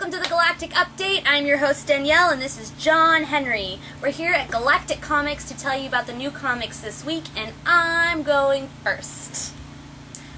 welcome to the Galactic Update. I'm your host Danielle and this is John Henry. We're here at Galactic Comics to tell you about the new comics this week, and I'm going first.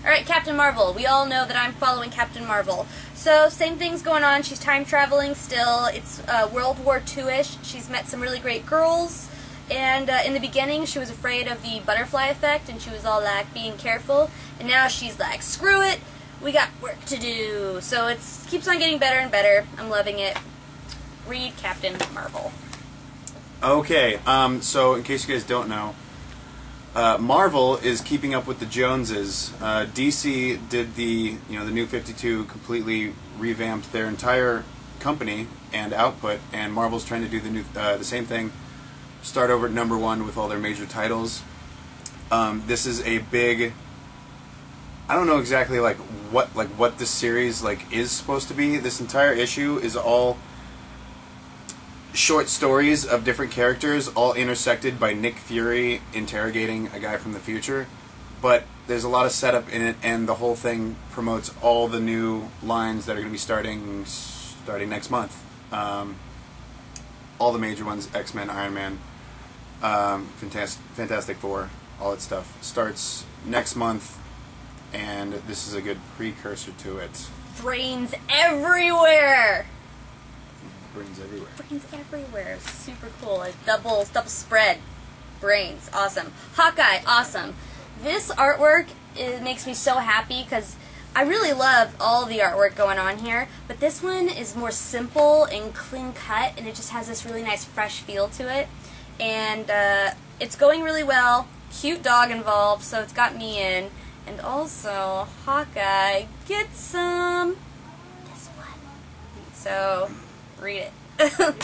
Alright, Captain Marvel. We all know that I'm following Captain Marvel. So, same thing's going on. She's time traveling still. It's World War II-ish. She's met some really great girls. And in the beginning, she was afraid of the butterfly effect, and she was all like being careful. And now she's like, screw it, we got work to do. So it keeps on getting better and better. I'm loving it. Read Captain Marvel. Okay, so in case you guys don't know, Marvel is keeping up with the Joneses. DC did the New 52, completely revamped their entire company and output, and Marvel's trying to do the same thing. Start over at #1 with all their major titles. This is a big. I don't know exactly what this series is supposed to be. This entire issue is all short stories of different characters, all intersected by Nick Fury interrogating a guy from the future. But there's a lot of setup in it, and the whole thing promotes all the new lines that are going to be starting next month. All the major ones: X-Men, Iron Man, Fantastic Four, all that stuff starts next month. And this is a good precursor to it. Brains everywhere! Brains everywhere. Brains everywhere. Super cool. A double spread. Brains. Awesome. Hawkeye. Awesome. This artwork, it makes me so happy because I really love all the artwork going on here, but this one is more simple and clean cut, and it just has this really nice fresh feel to it. And it's going really well. Cute dog involved, so it's got me in. And also, Hawkeye gets some. This one. So, read it. I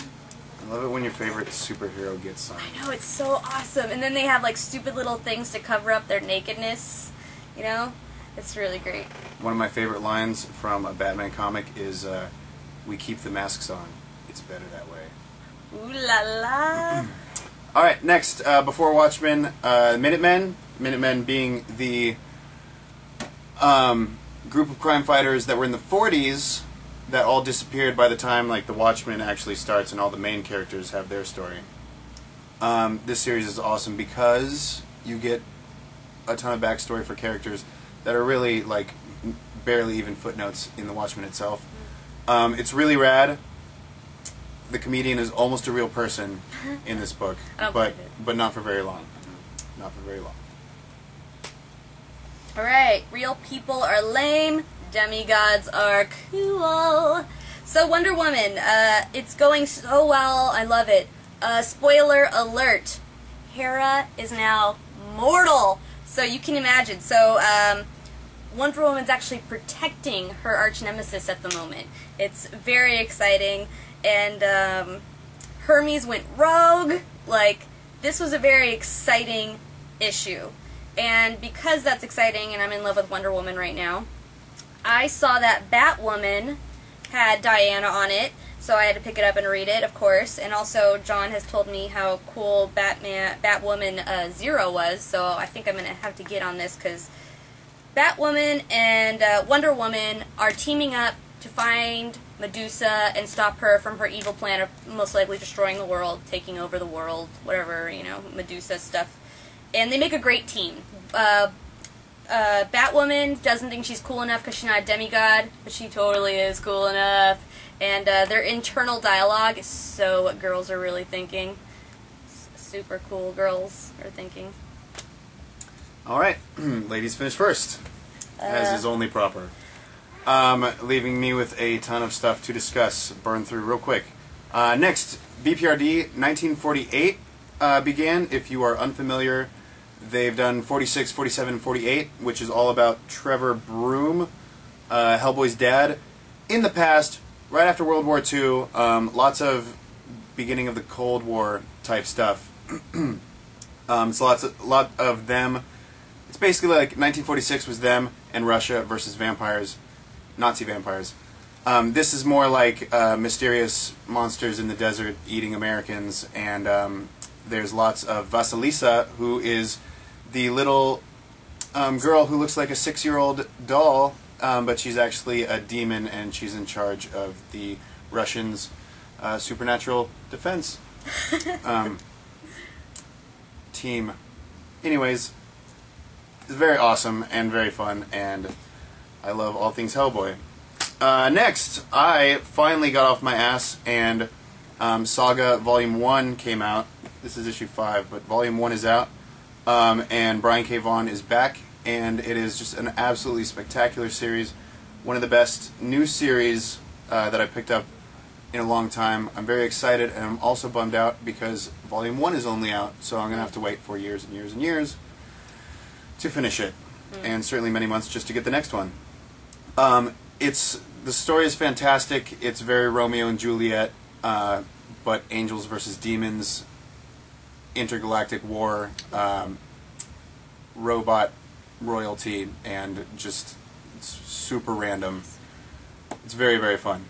love it when your favorite superhero gets some. I know, it's so awesome. And then they have like stupid little things to cover up their nakedness. You know? It's really great. One of my favorite lines from a Batman comic is, "We keep the masks on. It's better that way." Ooh la la. Alright, next, before Watchmen, Minutemen. Minutemen being the group of crime fighters that were in the 40s that all disappeared by the time the Watchmen actually starts and all the main characters have their story. This series is awesome because you get a ton of backstory for characters that are really barely even footnotes in the Watchmen itself. It's really rad. The comedian is almost a real person in this book, but not for very long. Not for very long. Alright, real people are lame, demigods are cool. So Wonder Woman, it's going so well, I love it. Spoiler alert, Hera is now mortal. So you can imagine. So Wonder Woman's actually protecting her arch nemesis at the moment. It's very exciting, and Hermes went rogue. This was a very exciting issue. And because that's exciting and I'm in love with Wonder Woman right now, I saw that Batwoman had Diana on it, so I had to pick it up and read it, of course. And also, John has told me how cool Batwoman Zero was, so I think I'm going to have to get on this because Batwoman and Wonder Woman are teaming up to find Medusa and stop her from her evil plan of most likely destroying the world, taking over the world, whatever, Medusa stuff. And they make a great team. Batwoman doesn't think she's cool enough because she's not a demigod, but she totally is cool enough. And their internal dialogue is so what girls are really thinking. Super cool girls are thinking. Alright, ladies finish first, as is only proper. Leaving me with a ton of stuff to discuss, burn through real quick. Next, BPRD 1948 began. If you are unfamiliar, they've done 46, 47, 48, which is all about Trevor Broom, Hellboy's dad. In the past, right after World War II, lots of beginning of the Cold War type stuff. It's a lot of them. It's basically like 1946 was them and Russia versus vampires, Nazi vampires. This is more like mysterious monsters in the desert eating Americans, and there's lots of Vasilisa, who is the little girl who looks like a 6-year-old doll but she's actually a demon, and she's in charge of the Russians' supernatural defense team. Anyways, it's very awesome and very fun, and I love all things Hellboy. Next, I finally got off my ass, and Saga Volume 1 came out. This is issue 5, but Volume 1 is out, and Brian K. Vaughan is back, and it is just an absolutely spectacular series. One of the best new series that I picked up in a long time. I'm very excited, and I'm also bummed out because Volume 1 is only out, so I'm going to have to wait for years and years and years to finish it, and certainly many months just to get the next one. The story is fantastic. It's very Romeo and Juliet, but angels versus demons, intergalactic war, robot royalty, and just it's super random. It's very, very fun.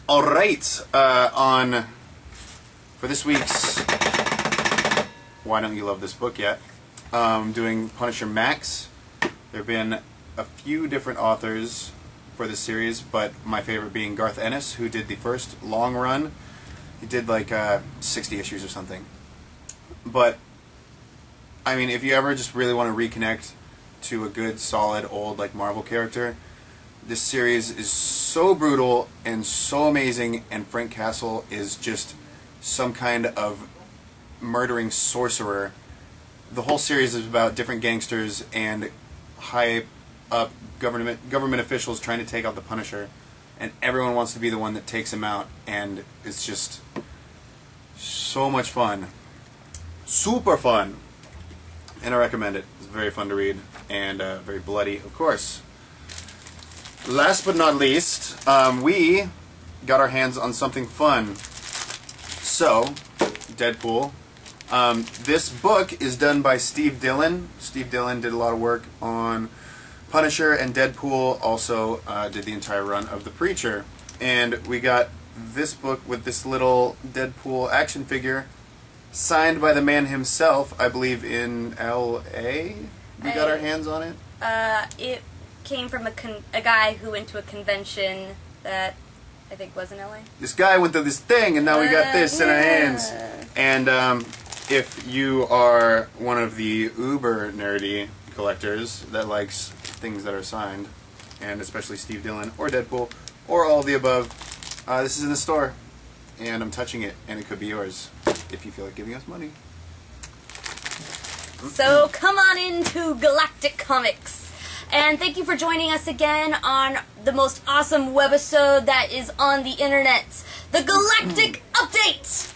All right, for this week's Why Don't You Love This Book Yet? Doing Punisher Max. There have been a few different authors for this series, but my favorite being Garth Ennis, who did the first long run. He did like 60 issues or something. But, I mean, if you ever just really want to reconnect to a good, solid, old, like, Marvel character, this series is so brutal and so amazing, and Frank Castle is just some kind of murdering sorcerer. The whole series is about different gangsters and high up government officials trying to take out the Punisher, and everyone wants to be the one that takes him out, and it's just so much fun. Super fun. And I recommend it. It's very fun to read, and very bloody, of course. Last but not least, we got our hands on something fun. So, Deadpool. This book is done by Steve Dillon. Steve Dillon did a lot of work on Punisher, and Deadpool also did the entire run of The Preacher. And we got this book with this little Deadpool action figure signed by the man himself, I believe in L.A. We got our hands on it. It came from a guy who went to a convention that I think was in LA. This guy went to this thing, and now we got this in our hands. And if you are one of the uber nerdy collectors that likes things that are signed, and especially Steve Dillon or Deadpool or all of the above, this is in the store, and I'm touching it, and it could be yours if you feel like giving us money. So come on into Galactic Comics. And thank you for joining us again on the most awesome webisode that is on the internet, the Galactic Update!